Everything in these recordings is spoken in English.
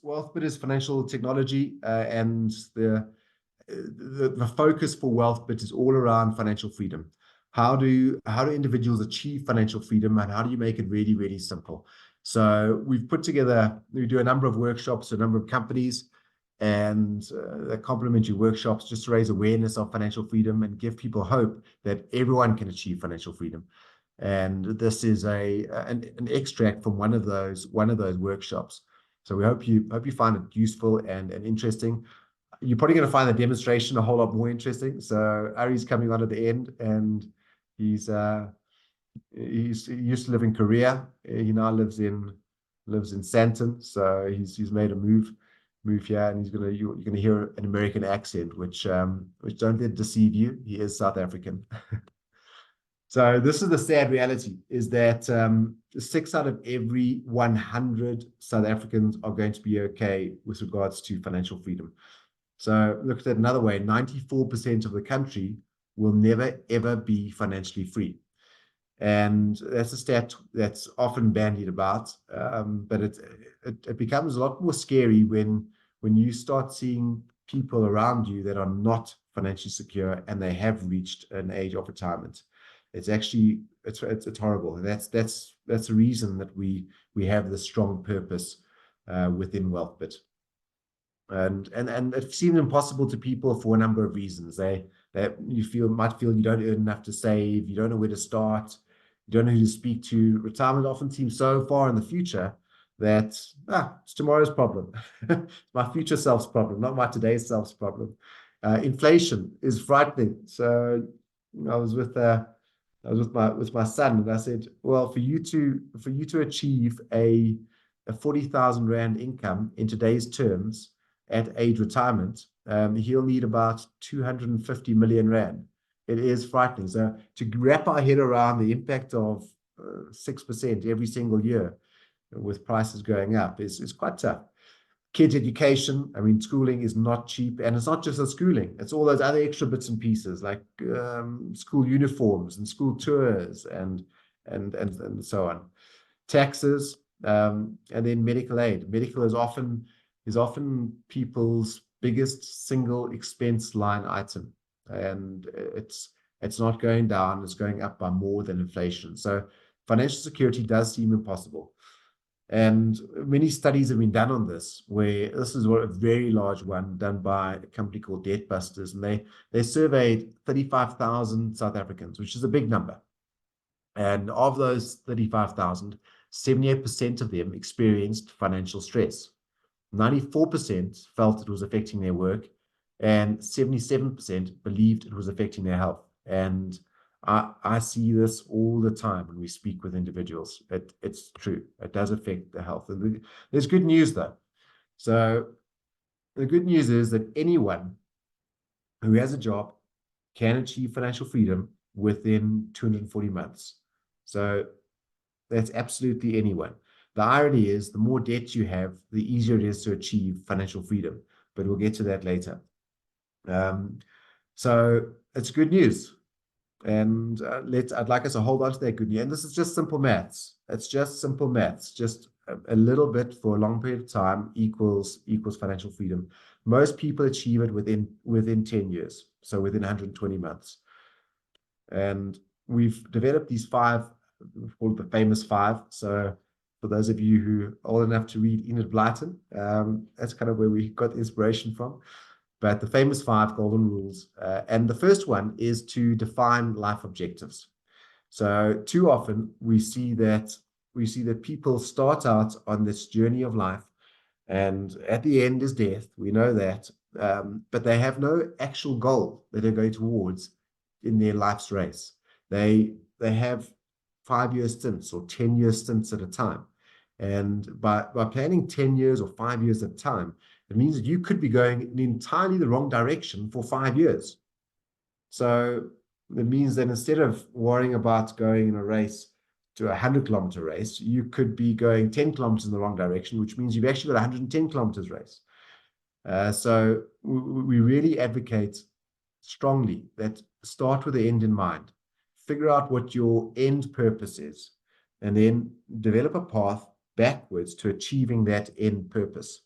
Wealthbit is financial technology, and the focus for Wealthbit is all around financial freedom. How do individuals achieve financial freedom, and how do you make it really, really simple? So we do a number of workshops, a number of companies, and complimentary workshops just to raise awareness of financial freedom and give people hope that everyone can achieve financial freedom. And this is an extract from one of those workshops. So we hope you find it useful and interesting. You're probably going to find the demonstration a whole lot more interesting. So Arrie's coming on at the end, and he used to live in Korea. He now lives in Sandton. So he's made a move here, and you're gonna hear an American accent, which don't let it deceive you. He is South African. So this is the sad reality, is that 6 out of every 100 South Africans are going to be okay with regards to financial freedom. So look at it another way, 94% of the country will never, ever be financially free. And that's a stat that's often bandied about, but it becomes a lot more scary when you start seeing people around you that are not financially secure and they have reached an age of retirement. It's actually it's horrible, and that's the reason that we have this strong purpose within Wealthbit. And it seems impossible to people for a number of reasons. They might feel you don't earn enough to save, you don't know where to start, you don't know who to speak to. Retirement often seems so far in the future that it's tomorrow's problem. It's my future self's problem, not my today's self's problem. Inflation is frightening. So I was with my son, and I said, well, for you to achieve a 40,000 Rand income in today's terms at age retirement, he'll need about 250 million Rand. It is frightening. So to wrap our head around the impact of 6% every single year with prices going up is quite tough. Kids' education, I mean, schooling is not cheap, and it's not just the schooling, it's all those other extra bits and pieces like school uniforms and school tours and so on. Taxes, and then medical aid. Medical is often people's biggest single expense line item, and it's not going down, it's going up by more than inflation. So financial security does seem impossible. And many studies have been done on this, where this is a very large one done by a company called Debt Busters, and they surveyed 35,000 South Africans, which is a big number. And of those 35,000, 78% of them experienced financial stress. 94% felt it was affecting their work, and 77% believed it was affecting their health. And I see this all the time when we speak with individuals. It's true. It does affect the health. And there's good news, though. So the good news is that anyone who has a job can achieve financial freedom within 240 months. So that's absolutely anyone. The irony is, the more debt you have, the easier it is to achieve financial freedom. But we'll get to that later. So it's good news. And I'd like us to hold on to that good news. And this is just simple maths. It's just simple maths. Just a little bit for a long period of time equals financial freedom. Most people achieve it within 10 years, so within 120 months. And we've developed these 5, we've called the famous 5. So for those of you who are old enough to read Enid Blyton, that's kind of where we got the inspiration from. But the famous 5 golden rules. And the first one is to define life objectives. So too often we see that people start out on this journey of life, and at the end is death. We know that. But they have no actual goal that they're going towards in their life's race. They have 5-year stints or 10-year stints at a time. And by planning 10 years or 5 years at a time, it means that you could be going in entirely the wrong direction for 5 years. So it means that instead of worrying about going in a race to a 100-kilometer race, you could be going 10 kilometers in the wrong direction, which means you've actually got a 110 kilometers race. So we really advocate strongly that start with the end in mind. Figure out what your end purpose is, and then develop a path backwards to achieving that end purpose.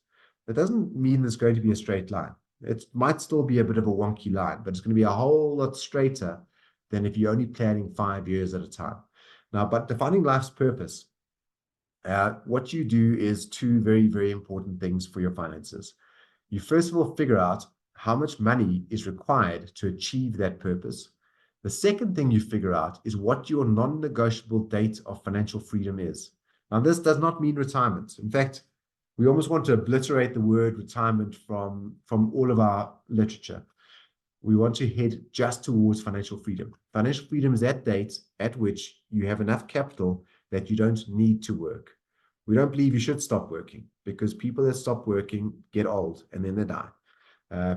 That doesn't mean there's going to be a straight line. It might still be a bit of a wonky line, but it's going to be a whole lot straighter than if you're only planning 5 years at a time. Now, but defining life's purpose, what you do is two very, very important things for your finances. You first of all figure out how much money is required to achieve that purpose. The second thing you figure out is what your non-negotiable date of financial freedom is. Now, this does not mean retirement. In fact, we almost want to obliterate the word retirement from all of our literature. We want to head just towards financial freedom. Financial freedom is that date at which you have enough capital that you don't need to work. We don't believe you should stop working, because people that stop working get old and then they die.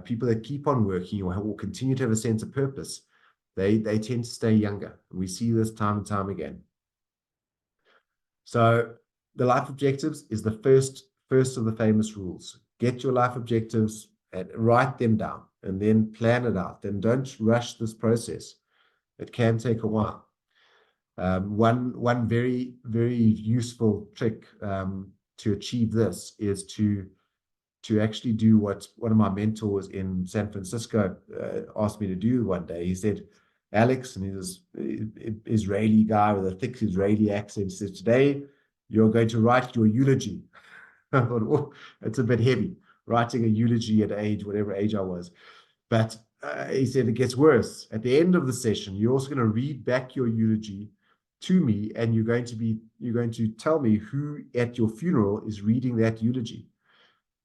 People that keep on working or will continue to have a sense of purpose, they tend to stay younger. We see this time and time again. So the life objectives is the first of the famous rules. Get your life objectives and write them down and then plan it out. Then don't rush this process. It can take a while. One very, very useful trick to achieve this is to actually do what one of my mentors in San Francisco asked me to do one day. He said, Alex, and he's an Israeli guy with a thick Israeli accent, he said, today you're going to write your eulogy. I thought, oh, it's a bit heavy, writing a eulogy at whatever age I was. But he said it gets worse. At the end of the session, you're also going to read back your eulogy to me, and you're going to tell me who at your funeral is reading that eulogy.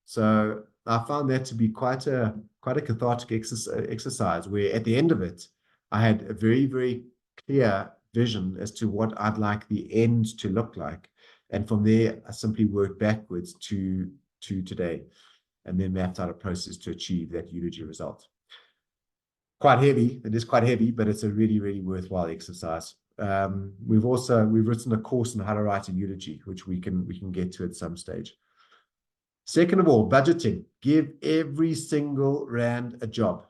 So I found that to be quite a cathartic exercise, where at the end of it, I had a very, very clear vision as to what I'd like the end to look like. And from there, I simply worked backwards to today, and then mapped out a process to achieve that eulogy result. Quite heavy. It is quite heavy, but it's a really, really worthwhile exercise. We've written a course on how to write a eulogy, which we can get to at some stage. Second of all, budgeting. Give every single rand a job.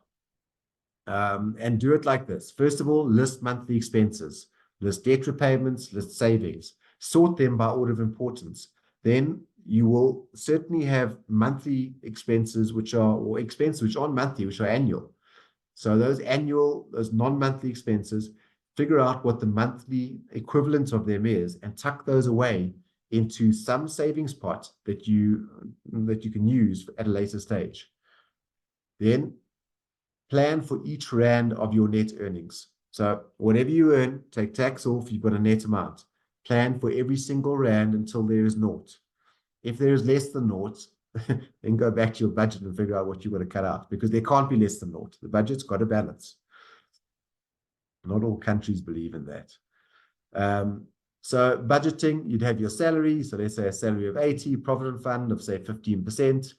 And do it like this. First of all, list monthly expenses, list debt repayments, list savings, sort them by order of importance. Then you will certainly have monthly expenses which aren't monthly, which are annual. So those non-monthly expenses, figure out what the monthly equivalent of them is and tuck those away into some savings pot that you can use at a later stage. Then plan for each rand of your net earnings. So whatever you earn, take tax off, you've got a net amount. Plan for every single rand until there is naught. If there is less than naught, then go back to your budget and figure out what you've got to cut out, because there can't be less than naught. The budget's got to balance. Not all countries believe in that. So budgeting, you'd have your salary. So let's say a salary of 80, provident fund of say 15%,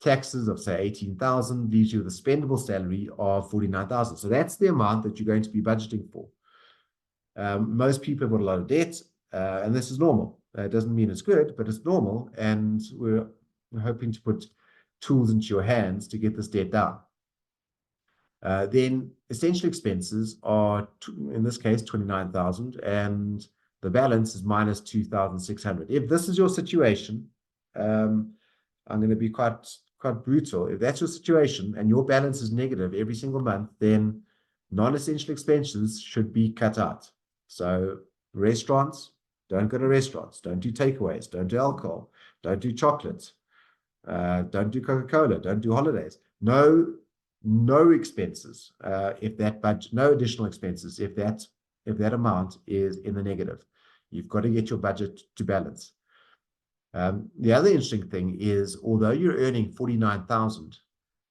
taxes of say 18,000, leaves you with a spendable salary of 49,000. So that's the amount that you're going to be budgeting for. Most people have got a lot of debt, and this is normal. It doesn't mean it's good, but it's normal, and we're hoping to put tools into your hands to get this debt down. Then essential expenses are, in this case, 29,000, and the balance is minus 2,600. If this is your situation, I'm going to be quite brutal. If that's your situation and your balance is negative every single month, then non-essential expenses should be cut out. So restaurants, don't go to restaurants, don't do takeaways, don't do alcohol, don't do chocolates, don't do Coca-Cola, don't do holidays. No expenses, no additional expenses if that amount is in the negative. You've got to get your budget to balance. The other interesting thing is, although you're earning 49,000,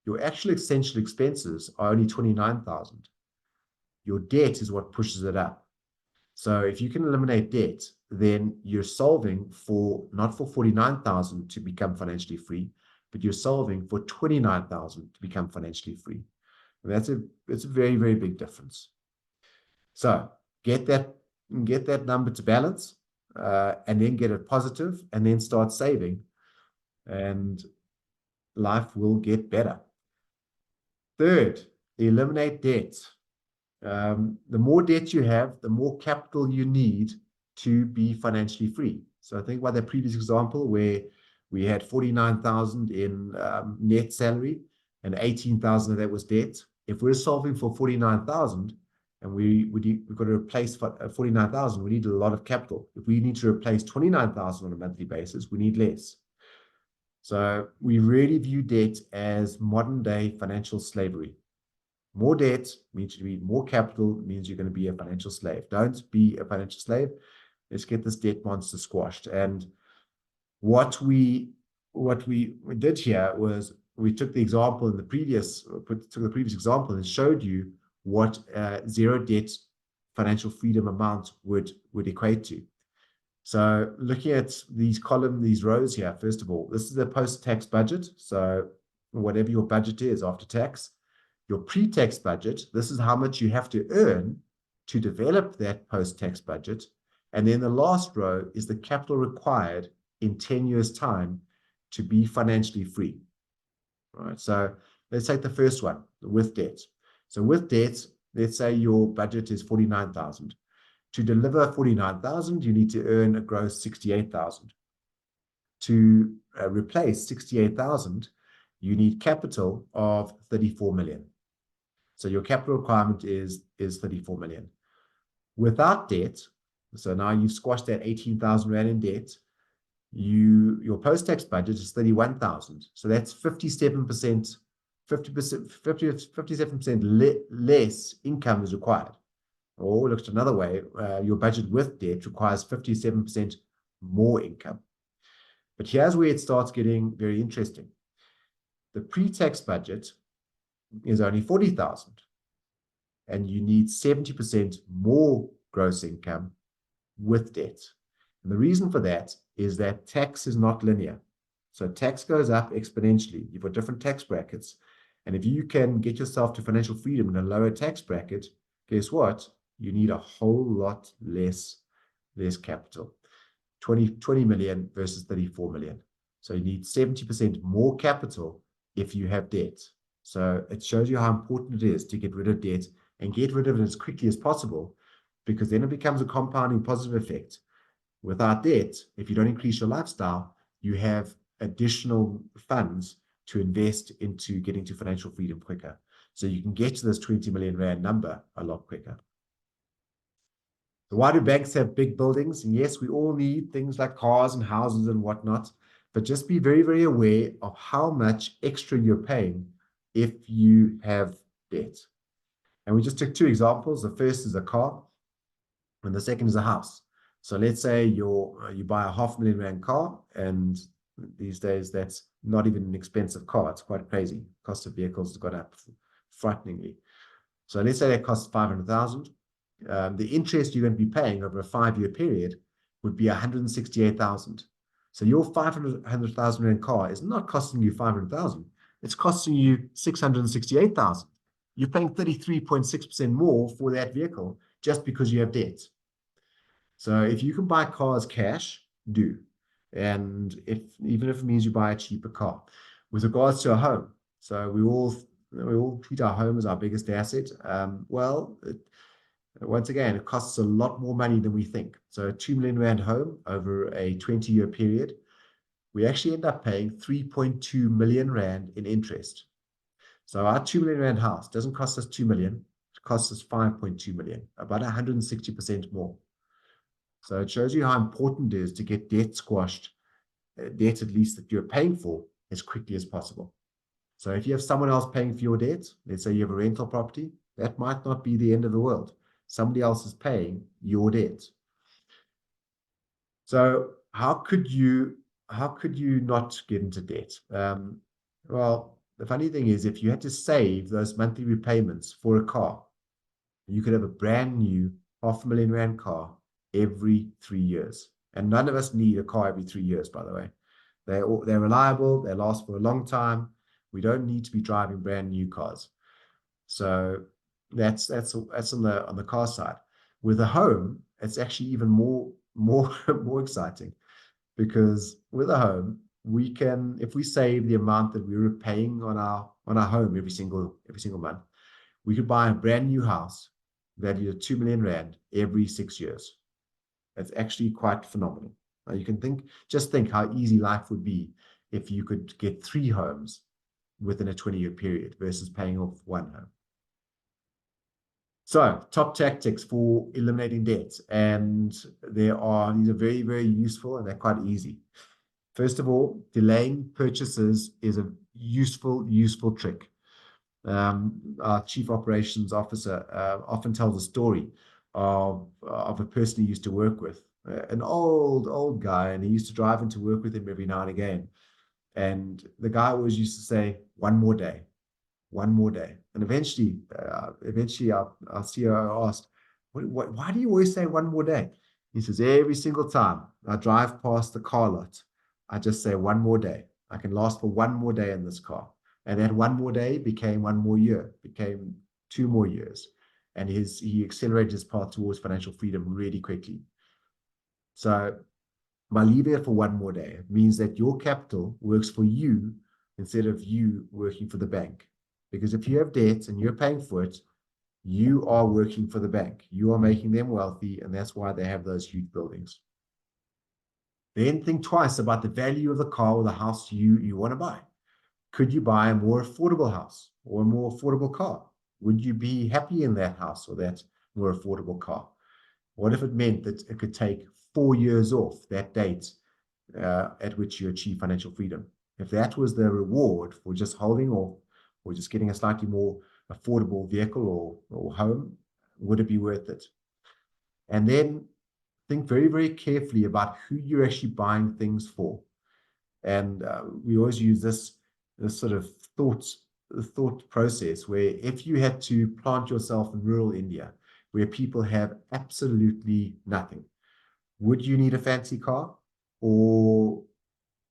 your actual essential expenses are only 29,000. Your debt is what pushes it up. So if you can eliminate debt, then you're solving not for 49,000 to become financially free, but you're solving for 29,000 to become financially free. And it's a very, very big difference. So get that number to balance, and then get it positive, and then start saving, and life will get better. Third, eliminate debt. The more debt you have, the more capital you need to be financially free. So think about that previous example where we had 49,000 in net salary and 18,000 of that was debt. If we're solving for 49,000 and we've got to replace 49,000, we need a lot of capital. If we need to replace 29,000 on a monthly basis, we need less. So we really view debt as modern day financial slavery. More debt means you need more capital, means you're going to be a financial slave. Don't be a financial slave. Let's get this debt monster squashed. And what we did here was we took the example in the previous, took the previous example and showed you what zero debt financial freedom amount would equate to. So looking at these these rows here, first of all, this is the post-tax budget. So whatever your budget is after tax, your pre-tax budget, this is how much you have to earn to develop that post-tax budget. And then the last row is the capital required in 10 years' time to be financially free. All right, so let's take the first one, with debt. So with debt, let's say your budget is 49,000. To deliver 49,000, you need to earn a gross 68,000. To replace 68,000, you need capital of 34 million. So your capital requirement is 34 million. Without debt, so now you've squashed that 18,000 Rand in debt, your post-tax budget is 31,000. So that's 57% less income is required. Or looked another way, your budget with debt requires 57% more income. But here's where it starts getting very interesting. The pre-tax budget is only 40,000, and you need 70% more gross income with debt. And the reason for that is that tax is not linear. So tax goes up exponentially. You've got different tax brackets. And if you can get yourself to financial freedom in a lower tax bracket, guess what? You need a whole lot less capital. 20 million versus 34 million. So you need 70% more capital if you have debt. So it shows you how important it is to get rid of debt and get rid of it as quickly as possible, because then it becomes a compounding positive effect. Without debt, if you don't increase your lifestyle, you have additional funds to invest into getting to financial freedom quicker. So you can get to this 20 million Rand number a lot quicker. So why do banks have big buildings? And yes, we all need things like cars and houses and whatnot, but just be very, very aware of how much extra you're paying if you have debt. And we just took two examples. The first is a car, and the second is a house. So let's say you buy a R500,000 Rand car, and these days that's not even an expensive car. It's quite crazy. Cost of vehicles has gone up frighteningly. So let's say that costs 500,000. The interest you're going to be paying over a 5-year period would be 168,000. So your 500,000 Rand car is not costing you 500,000. It's costing you 668,000. You're paying 33.6% more for that vehicle just because you have debt. So if you can buy cars cash, do. And even if it means you buy a cheaper car. With regards to a home, so we all treat our home as our biggest asset. Once again, it costs a lot more money than we think. So a 2 million Rand home over a 20-year period, we actually end up paying 3.2 million Rand in interest. So our 2 million Rand house doesn't cost us 2 million, it costs us 5.2 million, about 160% more. So it shows you how important it is to get debt squashed, debt at least that you're paying for, as quickly as possible. So if you have someone else paying for your debt, let's say you have a rental property, that might not be the end of the world. Somebody else is paying your debt. So how could you not get into debt? Well, the funny thing is, if you had to save those monthly repayments for a car, you could have a brand new R500,000 Rand car every 3 years. And none of us need a car every 3 years, by the way. They're reliable, they last for a long time. We don't need to be driving brand new cars. So that's on the car side. With a home, it's actually even more exciting, because with a home, we can, if we save the amount that we were paying on our home every single month, we could buy a brand new house valued at 2 million Rand every 6 years. That's actually quite phenomenal. Now you can just think how easy life would be if you could get 3 homes within a 20-year period versus paying off 1 home. So, top tactics for eliminating debt, and these are very, very useful and they're quite easy. First of all, delaying purchases is a useful trick. Our chief operations officer often tells a story of a person he used to work with, an old guy, and he used to drive into work with him every now and again. And the guy always used to say, "One more day, one more day." And eventually our CEO asked, why do you always say one more day? He says, every single time I drive past the car lot, I just say one more day. I can last for one more day in this car. And that one more day became 1 more year, became 2 more years. And he accelerated his path towards financial freedom really quickly. So by leaving it for 1 more day, it means that your capital works for you instead of you working for the bank. Because if you have debt and you're paying for it, you are working for the bank. You are making them wealthy, and that's why they have those huge buildings. Then think twice about the value of the car or the house you want to buy. Could you buy a more affordable house or a more affordable car? Would you be happy in that house or that more affordable car? What if it meant that it could take 4 years off that date at which you achieve financial freedom? If that was the reward for just holding off or just getting a slightly more affordable vehicle or home, would it be worth it? And then think very, very carefully about who you're actually buying things for. And we always use this sort of thought process where if you had to plant yourself in rural India, where people have absolutely nothing, would you need a fancy car, or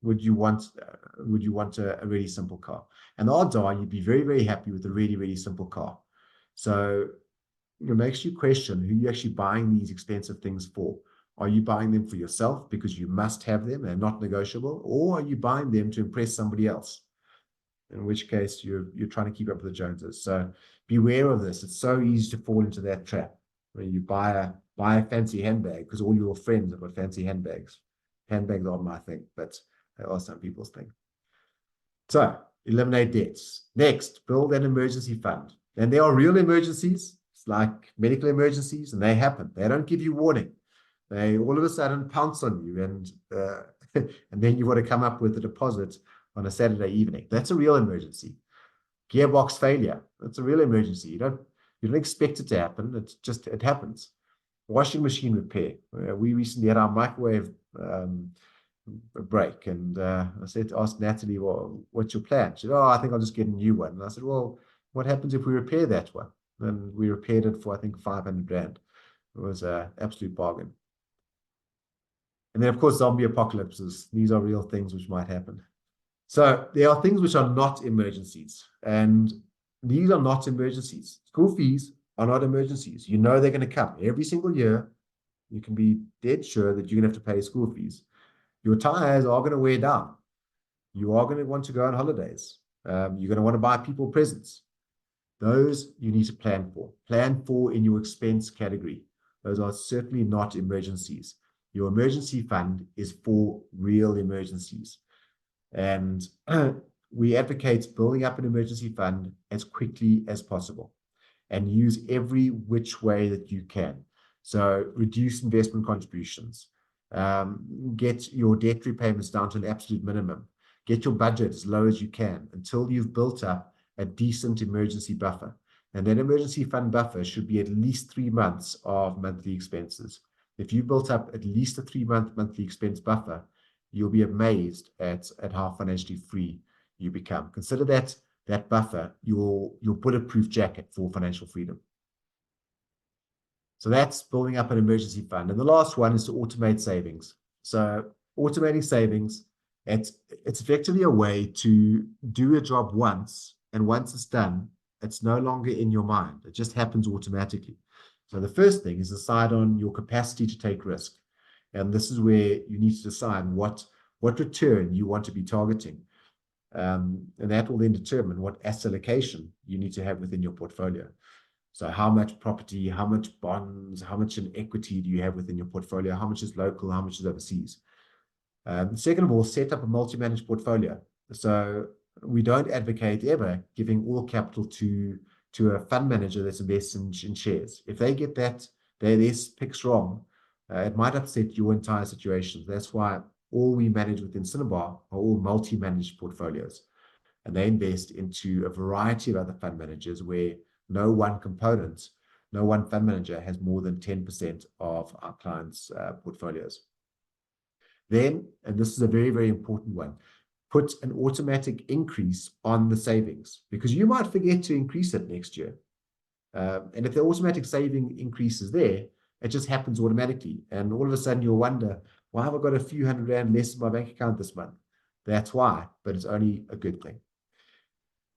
would you want a really simple car? And the odds are you'd be very, very happy with a really, really simple car. So it makes you question who you're actually buying these expensive things for. Are you buying them for yourself because you must have them and not negotiable, or are you buying them to impress somebody else? In which case you're trying to keep up with the Joneses. So beware of this. It's so easy to fall into that trap where you buy a fancy handbag because all your friends have got fancy handbags. Handbags aren't my thing, but they are some people's thing. So eliminate debts. Next, build an emergency fund. And there are real emergencies. It's like medical emergencies, and they happen. They don't give you warning. They all of a sudden pounce on you, and and then you want to come up with a deposit on a Saturday evening. That's a real emergency. Gearbox failure. That's a real emergency. You don't expect it to happen. It happens. Washing machine repair. We recently had our microwave break, and I asked Natalie, well, what's your plan? She said, oh, I think I'll just get a new one. And I said, well, what happens if we repair that one? And we repaired it for, I think, 500 Rand. It was an absolute bargain. And then, of course, zombie apocalypses. These are real things which might happen. So there are things which are not emergencies. And these are not emergencies. School fees are not emergencies. You know they're going to come every single year. You can be dead sure that you're going to have to pay school fees. Your tires are going to wear down. You are going to want to go on holidays. You're going to want to buy people presents. Those you need to plan for. Plan for in your expense category. Those are certainly not emergencies. Your emergency fund is for real emergencies. And we advocate building up an emergency fund as quickly as possible and use every which way that you can. So reduce investment contributions, get your debt repayments down to an absolute minimum, get your budget as low as you can until you've built up a decent emergency buffer. And that emergency fund buffer should be at least 3 months of monthly expenses. If you built up at least a 3-month monthly expense buffer, you'll be amazed at how financially free you become. Consider that buffer your bulletproof jacket for financial freedom. So that's building up an emergency fund. And the last one is to automate savings. So automating savings, it's effectively a way to do a job once, and once it's done, it's no longer in your mind. It just happens automatically. So the first thing is decide on your capacity to take risk. And this is where you need to decide what return you want to be targeting. And that will then determine what asset allocation you need to have within your portfolio. So how much property, how much bonds, how much in equity do you have within your portfolio? How much is local? How much is overseas? Second of all, set up a multi-managed portfolio. So we don't advocate ever giving all capital to a fund manager that's invested in shares. If they get their picks wrong, it might upset your entire situation. That's why all we manage within Cinnabar are all multi-managed portfolios. And they invest into a variety of other fund managers where no one fund manager has more than 10% of our clients' portfolios. Then, and this is a very, very important one, put an automatic increase on the savings, because you might forget to increase it next year. And if the automatic saving increase is there, it just happens automatically. And all of a sudden you'll wonder, why have I got a few $100 less in my bank account this month? That's why, but it's only a good thing.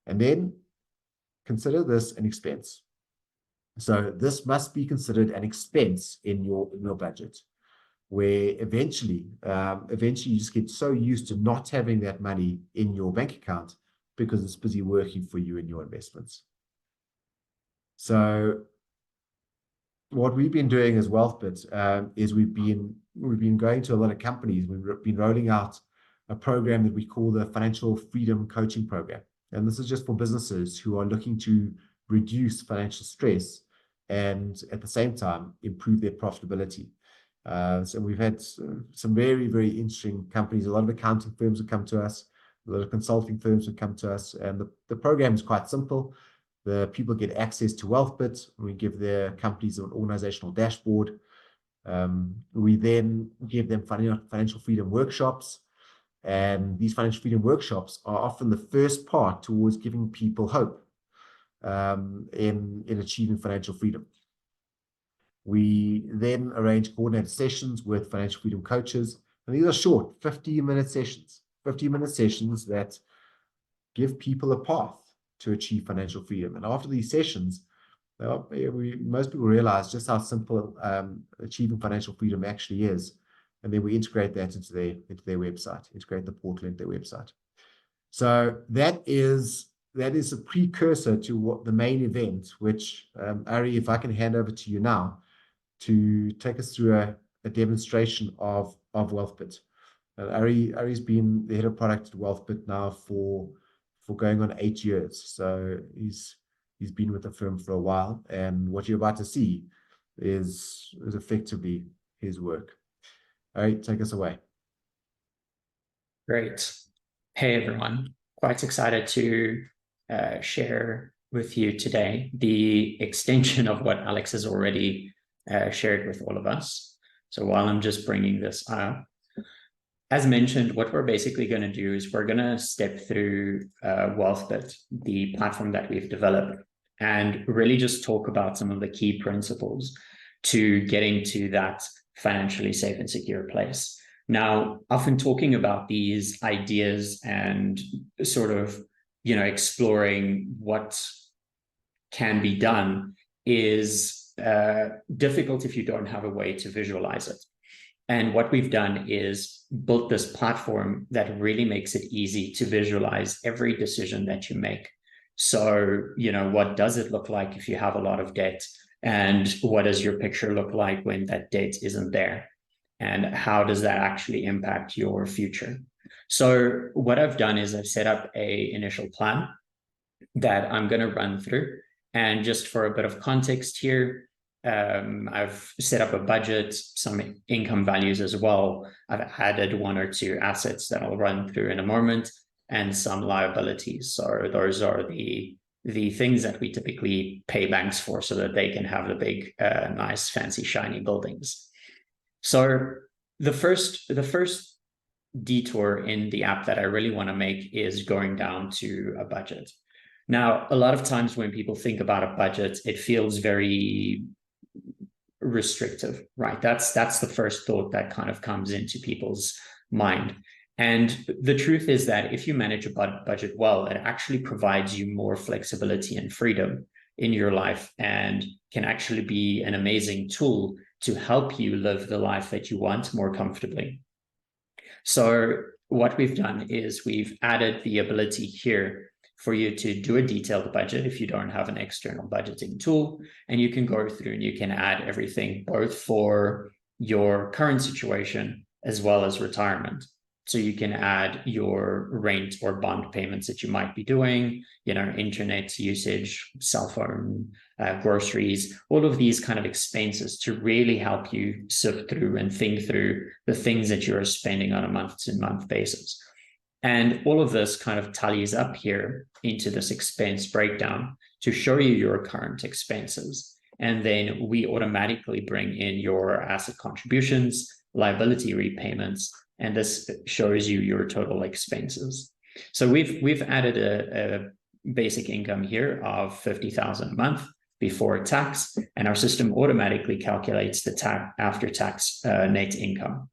And then consider this an expense. So this must be considered an expense in your budget, where eventually you just get so used to not having that money in your bank account because it's busy working for you in your investments. So what we've been doing as Wealthbit is we've been going to a lot of companies. We've been rolling out a program that we call the Financial Freedom Coaching Program. And this is just for businesses who are looking to reduce financial stress and at the same time improve their profitability. So we've had some very, very interesting companies. A lot of accounting firms have come to us, a lot of consulting firms have come to us, and the program is quite simple. The people get access to Wealthbit. We give their companies an organizational dashboard. We then give them financial freedom workshops. And these financial freedom workshops are often the first part towards giving people hope in achieving financial freedom. We then arrange coordinated sessions with financial freedom coaches. And these are short, 15-minute sessions that give people a path to achieve financial freedom. And after these sessions, most people realize just how simple achieving financial freedom actually is. And then we integrate that into their website, integrate the portal into their website. So that is a precursor to what the main event, which, Arrie, if I can hand over to you now to take us through a demonstration of Wealthbit. Arrie's been the head of product at Wealthbit now for going on 8 years. So he's been with the firm for a while. And what you're about to see is effectively his work. All right, take us away. Great. Hey, everyone. Quite excited to share with you today the extension of what Alex has already shared with all of us. So while I'm just bringing this up, as mentioned, what we're basically going to do is we're going to step through Wealthbit, the platform that we've developed, and really just talk about some of the key principles to getting to that financially safe and secure place. Now, often talking about these ideas and sort of, exploring what can be done is difficult if you don't have a way to visualize it. And what we've done is built this platform that really makes it easy to visualize every decision that you make. So, what does it look like if you have a lot of debt? And what does your picture look like when that debt isn't there? And how does that actually impact your future? So what I've done is I've set up an initial plan that I'm going to run through. And just for a bit of context here, I've set up a budget, some income values as well. I've added 1 or 2 assets that I'll run through in a moment, and some liabilities. So those are the things that we typically pay banks for so that they can have the big, nice, fancy, shiny buildings. So the first detour in the app that I really want to make is going down to a budget. Now, a lot of times when people think about a budget, it feels very restrictive, right? That's the first thought that kind of comes into people's mind. And the truth is that if you manage a budget well, it actually provides you more flexibility and freedom in your life and can actually be an amazing tool to help you live the life that you want more comfortably. So what we've done is we've added the ability here for you to do a detailed budget if you don't have an external budgeting tool, and you can go through and you can add everything both for your current situation as well as retirement. So you can add your rent or bond payments that you might be doing, internet usage, cell phone, groceries, all of these kind of expenses to really help you sift through and think through the things that you're spending on a month-to-month basis. And all of this kind of tallies up here into this expense breakdown to show you your current expenses. And then we automatically bring in your asset contributions, liability repayments, and this shows you your total expenses. So we've added a basic income here of 50,000 a month before tax, and our system automatically calculates the after-tax net income.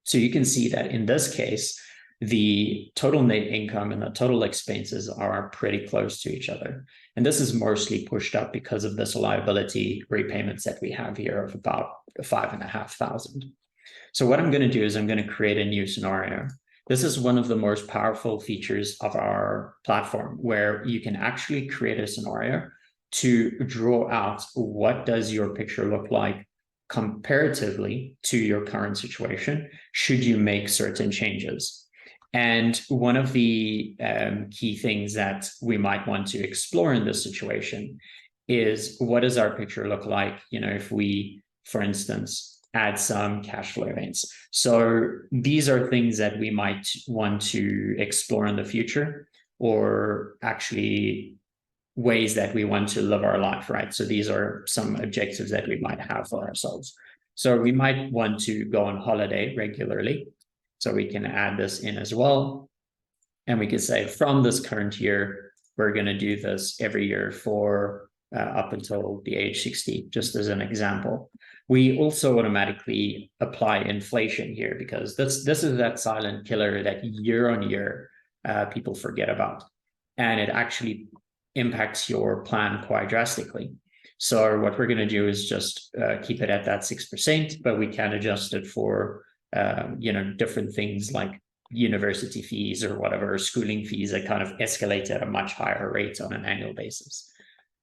So you can see that in this case, the total net income and the total expenses are pretty close to each other. And this is mostly pushed up because of this liability repayments that we have here of about 5,500. So what I'm going to do is I'm going to create a new scenario. This is one of the most powerful features of our platform, where you can actually create a scenario to draw out what does your picture look like comparatively to your current situation, should you make certain changes. And one of the key things that we might want to explore in this situation is, what does our picture look like, if we, for instance, add some cash flow events. So these are things that we might want to explore in the future, or actually ways that we want to live our life, right? So these are some objectives that we might have for ourselves. So we might want to go on holiday regularly. So we can add this in as well. And we can say, from this current year, we're going to do this every year for up until the age 60, just as an example. We also automatically apply inflation here, because this is that silent killer that year on year people forget about. And it actually impacts your plan quite drastically. So what we're going to do is just keep it at that 6%, but we can adjust it for different things like university fees or whatever, schooling fees that kind of escalate at a much higher rate on an annual basis.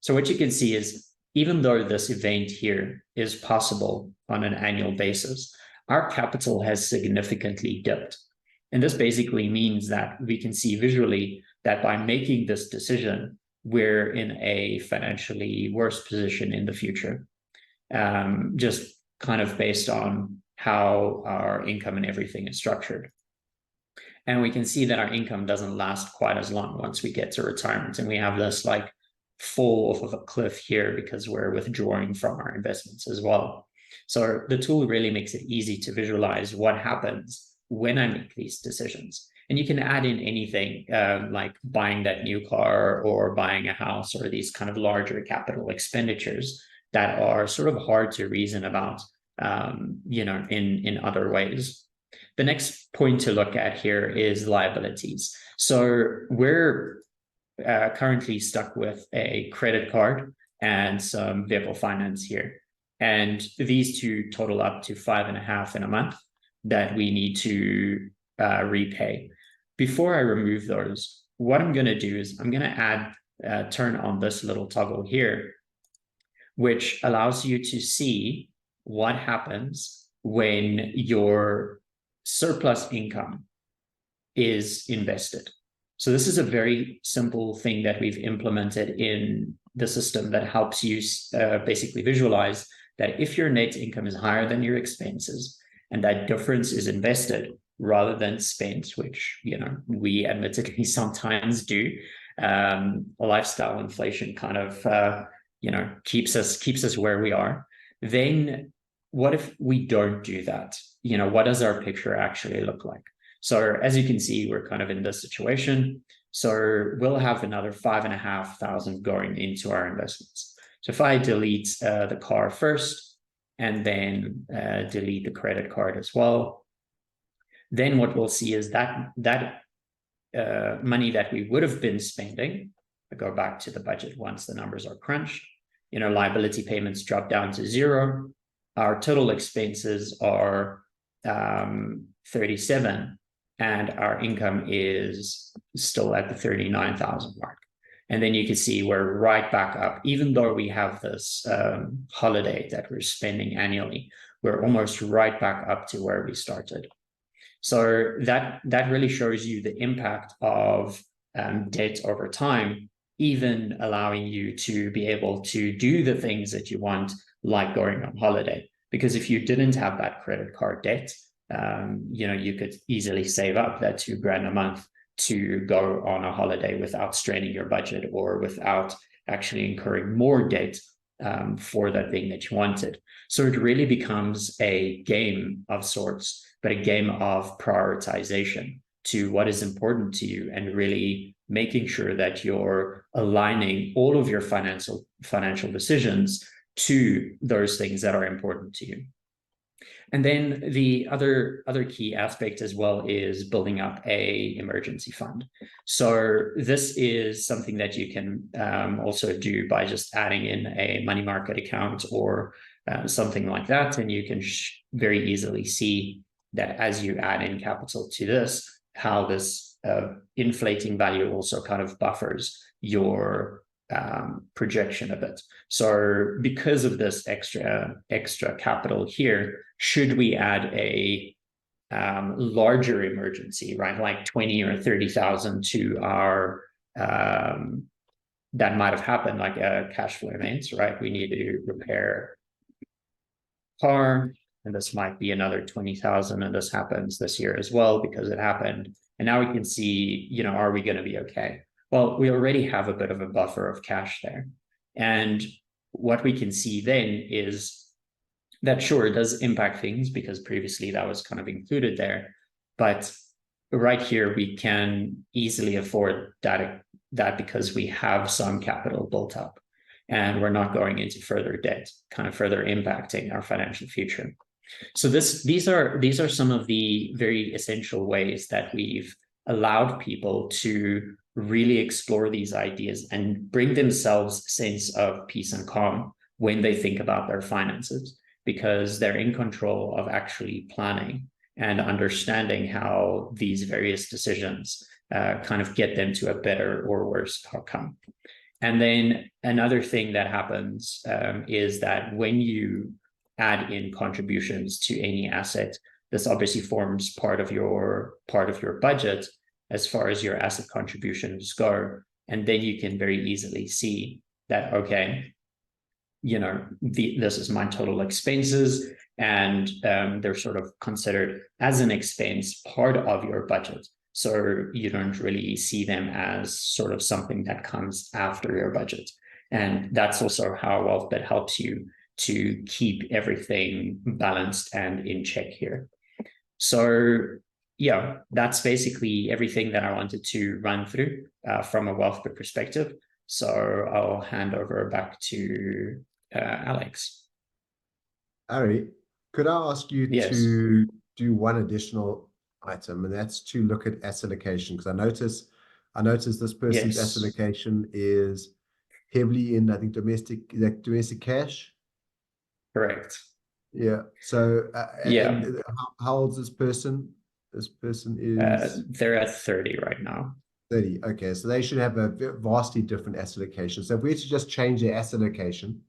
So what you can see is, even though this event here is possible on an annual basis, our capital has significantly dipped. And this basically means that we can see visually that by making this decision, we're in a financially worse position in the future, just kind of based on how our income and everything is structured. And we can see that our income doesn't last quite as long once we get to retirement. And we have this like fall off of a cliff here because we're withdrawing from our investments as well. So the tool really makes it easy to visualize what happens when I make these decisions. And you can add in anything like buying that new car or buying a house, or these kind of larger capital expenditures that are sort of hard to reason about, in other ways. The next point to look at here is liabilities. So we're currently stuck with a credit card and some vehicle finance here. And these two total up to 5.5 in a month that we need to repay. Before I remove those, what I'm going to do is I'm going to turn on this little toggle here, which allows you to see what happens when your surplus income is invested. So this is a very simple thing that we've implemented in the system that helps you basically visualize that if your net income is higher than your expenses, and that difference is invested rather than spent, which we admittedly sometimes do, lifestyle inflation kind of keeps us where we are. Then what if we don't do that? What does our picture actually look like? So as you can see, we're kind of in this situation. So we'll have another 5,500 going into our investments. So if I delete the car first, and then delete the credit card as well, then what we'll see is that money that we would have been spending, I go back to the budget once the numbers are crunched, liability payments drop down to 0. Our total expenses are 37, and our income is still at the 39,000 mark. And then you can see we're right back up, even though we have this holiday that we're spending annually, we're almost right back up to where we started. So that really shows you the impact of debt over time, even allowing you to be able to do the things that you want, like going on holiday. Because if you didn't have that credit card debt, you could easily save up that $2,000 a month to go on a holiday without straining your budget or without actually incurring more debt for that thing that you wanted. So it really becomes a game of sorts, but a game of prioritization to what is important to you, and really making sure that you're aligning all of your financial decisions to those things that are important to you. And then the other key aspect as well is building up a emergency fund. So this is something that you can also do by just adding in a money market account or something like that. And you can very easily see that as you add in capital to this, how this inflating value also kind of buffers your projection a bit. So because of this extra capital here, should we add a larger emergency, right, like 20 or 30,000 to our that might have happened, like a cash flow event, right? We need to repair car, and this might be another 20,000, and this happens this year as well because it happened. And now we can see, are we going to be okay? Well, we already have a bit of a buffer of cash there. And what we can see then is that, sure, it does impact things because previously that was kind of included there. But right here, we can easily afford that because we have some capital built up and we're not going into further debt, kind of further impacting our financial future. So these are some of the very essential ways that we've allowed people to really explore these ideas and bring themselves a sense of peace and calm when they think about their finances, because they're in control of actually planning and understanding how these various decisions kind of get them to a better or worse outcome. And then another thing that happens is that when you add in contributions to any asset, this obviously forms part of your budget as far as your asset contributions go. And then you can very easily see that, okay, this is my total expenses, and they're sort of considered as an expense part of your budget. So you don't really see them as sort of something that comes after your budget. And that's also how Wealthbit helps you to keep everything balanced and in check here. So yeah, that's basically everything that I wanted to run through from a Wealthbit perspective. So I'll hand over back to Alex. Arrie, could I ask you to do one additional item, and that's to look at asset allocation? Because I notice this person's asset allocation is heavily in, I think, domestic cash. Correct. Yeah. So and how old is this person? This person is they're at 30 right now. 30. Okay, so they should have a vastly different asset allocation. So if we were to just change their asset allocation.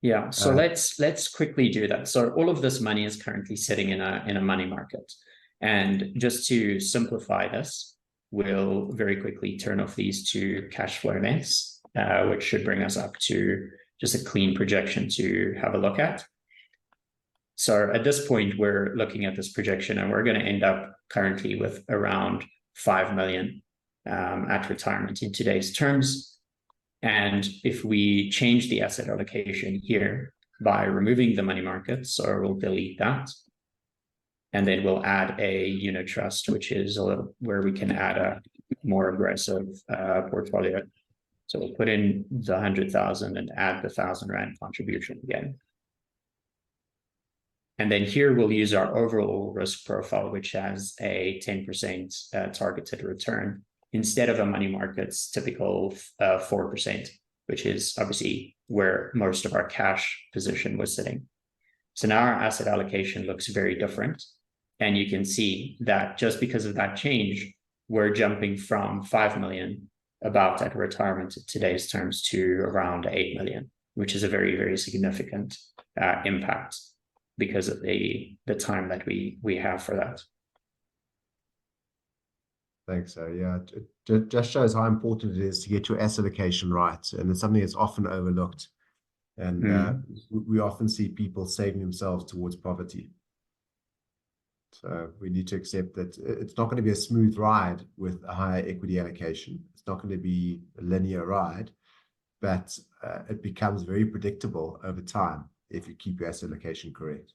Yeah, so let's quickly do that. So all of this money is currently sitting in a money market. And just to simplify this, we'll very quickly turn off these two cash flow events, which should bring us up to just a clean projection to have a look at. So at this point, we're looking at this projection, and we're going to end up currently with around 5 million at retirement in today's terms. And if we change the asset allocation here by removing the money market, so we'll delete that, and then we'll add a unit trust, which is where we can add a more aggressive portfolio. So we'll put in the 100,000 and add the 1,000 Rand contribution again. And then here we'll use our overall risk profile, which has a 10% targeted return instead of a money market's typical 4%, which is obviously where most of our cash position was sitting. So now our asset allocation looks very different. And you can see that just because of that change, we're jumping from 5 million about at retirement in today's terms to around 8 million, which is a very, very significant impact. because of the time that we have for that. Thanks. So yeah, it just shows how important it is to get your asset allocation right, and it's something that's often overlooked. And we often see people saving themselves towards poverty. So we need to accept that it's not going to be a smooth ride with a higher equity allocation. It's not going to be a linear ride, but it becomes very predictable over time if you keep your asset allocation correct.